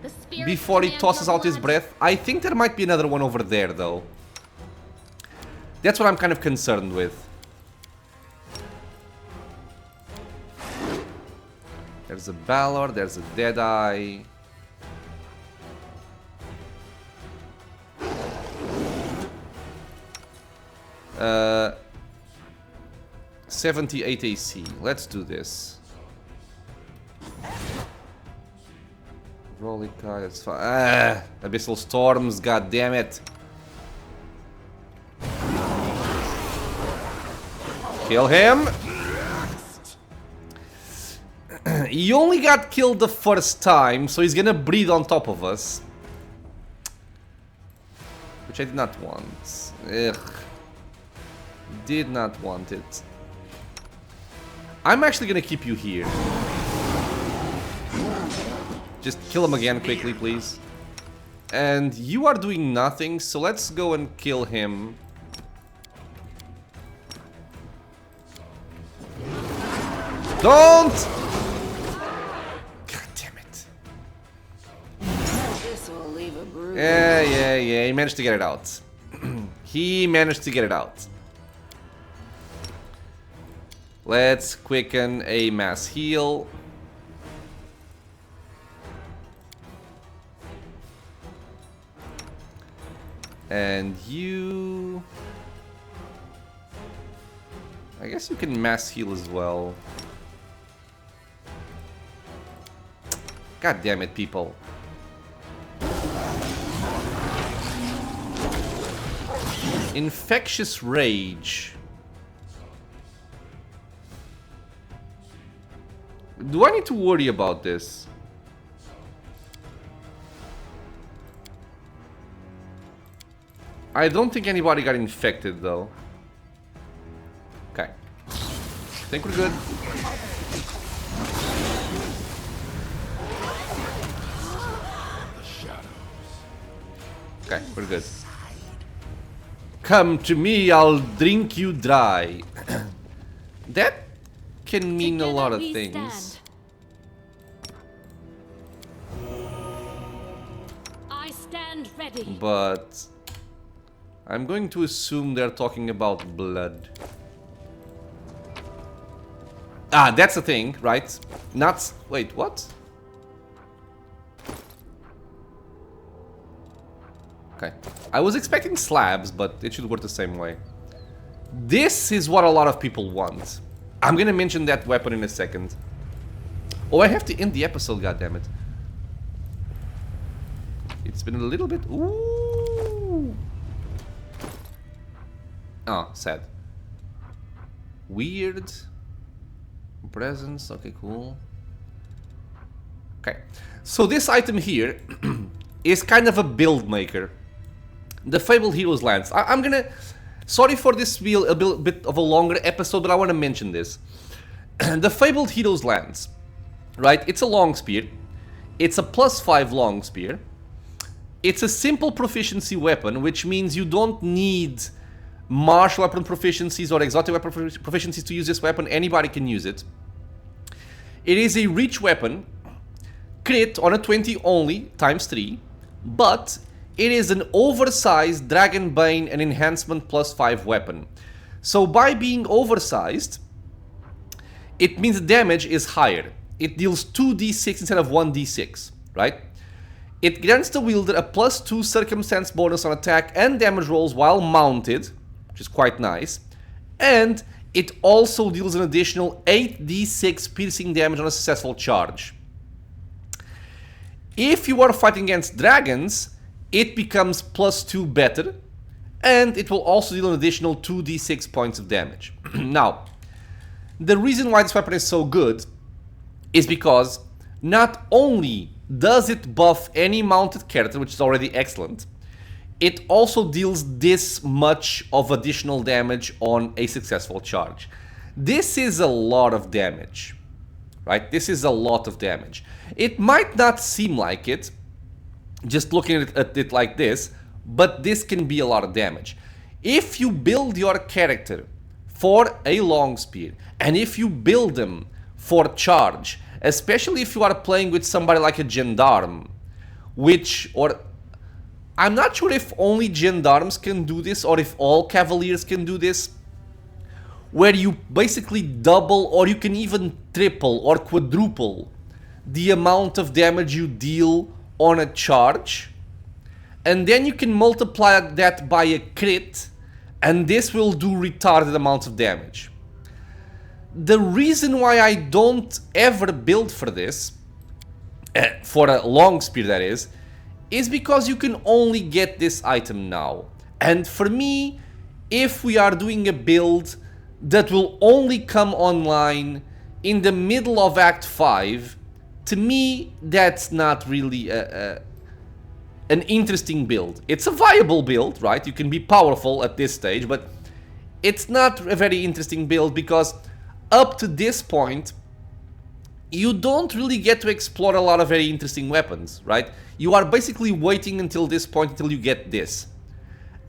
The spirit before he demands tosses your out his blood. breath. I think there might be another one over there, though. That's what I'm kind of concerned with. There's a Balor, there's a Deadeye. 78 AC. Let's do this. Relic, that's fine. Abyssal Storms, god damn it. Kill him. He only got killed the first time, so he's gonna breathe on top of us. Which I did not want. Ugh. Did not want it. I'm actually gonna keep you here. Just kill him again quickly, please. And you are doing nothing, so let's go and kill him. Don't! God damn it. This will leave a bruise. Yeah, he managed to get it out. He managed to get it out. Let's quicken a mass heal. And you... I guess you can mass heal as well. God damn it, people. Infectious Rage. Do I need to worry about this? I don't think anybody got infected though. Okay. I think we're good. Okay, we're good. Come to me, I'll drink you dry. That can mean a lot of things. I stand ready. But I'm going to assume they're talking about blood. Ah, that's the thing, right? Not... Wait, what? Okay. I was expecting slabs, but it should work the same way. This is what a lot of people want. I'm gonna mention that weapon in a second. Oh, I have to end the episode, goddammit. It's been a little bit... Ooh! Oh, sad. Weird. Presents, okay, cool. Okay. So this item here is kind of a build maker. The Fabled Heroes Lance. I'm gonna... Sorry for this to be a bit of a longer episode, but I want to mention this. The Fabled Heroes Lance, right? It's a long spear. It's a +5 long spear. It's a simple proficiency weapon, which means you don't need martial weapon proficiencies or exotic weapon proficiencies to use this weapon. Anybody can use it. It is a reach weapon, crit on a 20 only, ×3, but it is an oversized Dragonbane and enhancement +5 weapon. So by being oversized, it means the damage is higher. It deals 2d6 instead of 1d6, right? It grants the wielder a +2 circumstance bonus on attack and damage rolls while mounted, which is quite nice. And it also deals an additional 8d6 piercing damage on a successful charge. If you are fighting against dragons, it becomes +2 better, and it will also deal an additional 2d6 points of damage. Now, the reason why this weapon is so good is because not only does it buff any mounted character, which is already excellent, it also deals this much of additional damage on a successful charge. This is a lot of damage, right? This is a lot of damage. It might not seem like it, just looking at it like this, but this can be a lot of damage. If you build your character for a long spear, and if you build them for charge, especially if you are playing with somebody like a gendarme, or I'm not sure if only gendarmes can do this or if all cavaliers can do this, where you basically double or you can even triple or quadruple the amount of damage you deal on a charge, and then you can multiply that by a crit, and this will do retarded amounts of damage. The reason why I don't ever build for this, for a long spear that is because you can only get this item now. And for me, if we are doing a build that will only come online in the middle of Act 5, to me, that's not really an interesting build. It's a viable build, right? You can be powerful at this stage, but it's not a very interesting build because up to this point, you don't really get to explore a lot of very interesting weapons, right? You are basically waiting until this point until you get this.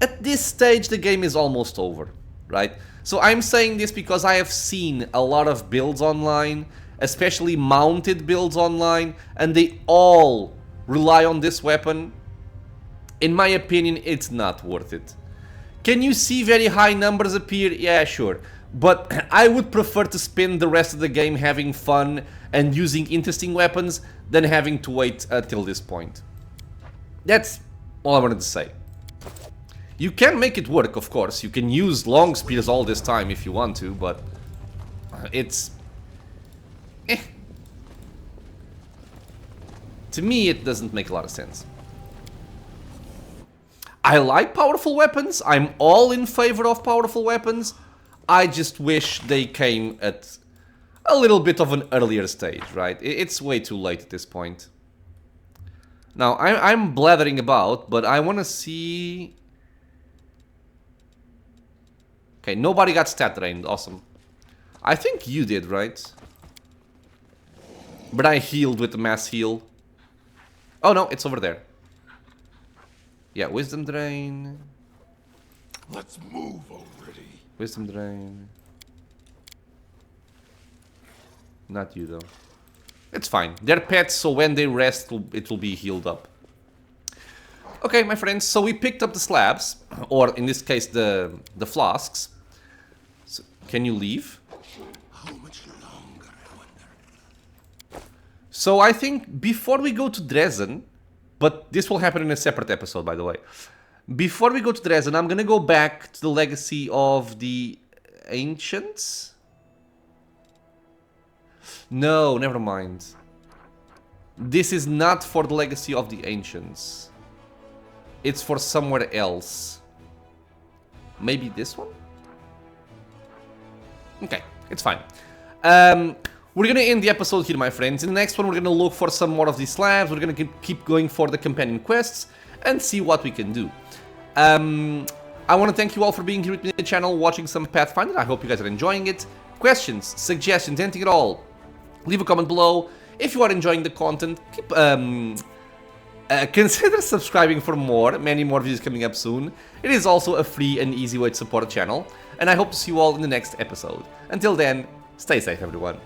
At this stage, the game is almost over, right? So I'm saying this because I have seen a lot of builds online, especially mounted builds online, and they all rely on this weapon. In my opinion, it's not worth it. Can you see very high numbers appear? Yeah, sure. But I would prefer to spend the rest of the game having fun and using interesting weapons than having to wait till this point. That's all I wanted to say. You can make it work, of course. You can use long spears all this time if you want to, but it's... To me, it doesn't make a lot of sense. I like powerful weapons. I'm all in favor of powerful weapons. I just wish they came at a little bit of an earlier stage, right? It's way too late at this point. Now, I'm blathering about, but I want to see... Okay, nobody got stat drained. Awesome. I think you did, right? But I healed with the mass heal. Oh no, it's over there. Yeah, wisdom drain. Let's move already. Wisdom drain. Not you though. It's fine. They're pets, so when they rest, it will be healed up. Okay, my friends, so we picked up the slabs, or in this case, the flasks. So, can you leave? How much longer, I wonder? So I think before we go to Dresden, but this will happen in a separate episode, by the way. Before we go to Dresden, I'm gonna go back to the legacy of the ancients. No, never mind. This is not for the legacy of the ancients. It's for somewhere else. Maybe this one? Okay, it's fine. We're gonna end the episode here, my friends. In the next one, we're gonna look for some more of these slabs. We're gonna keep going for the companion quests and see what we can do. I want to thank you all for being here with me on the channel, watching some Pathfinder. I hope you guys are enjoying it. Questions, suggestions, anything at all, leave a comment below. If you are enjoying the content, consider subscribing for more. Many more videos coming up soon. It is also a free and easy way to support the channel. And I hope to see you all in the next episode. Until then, stay safe, everyone.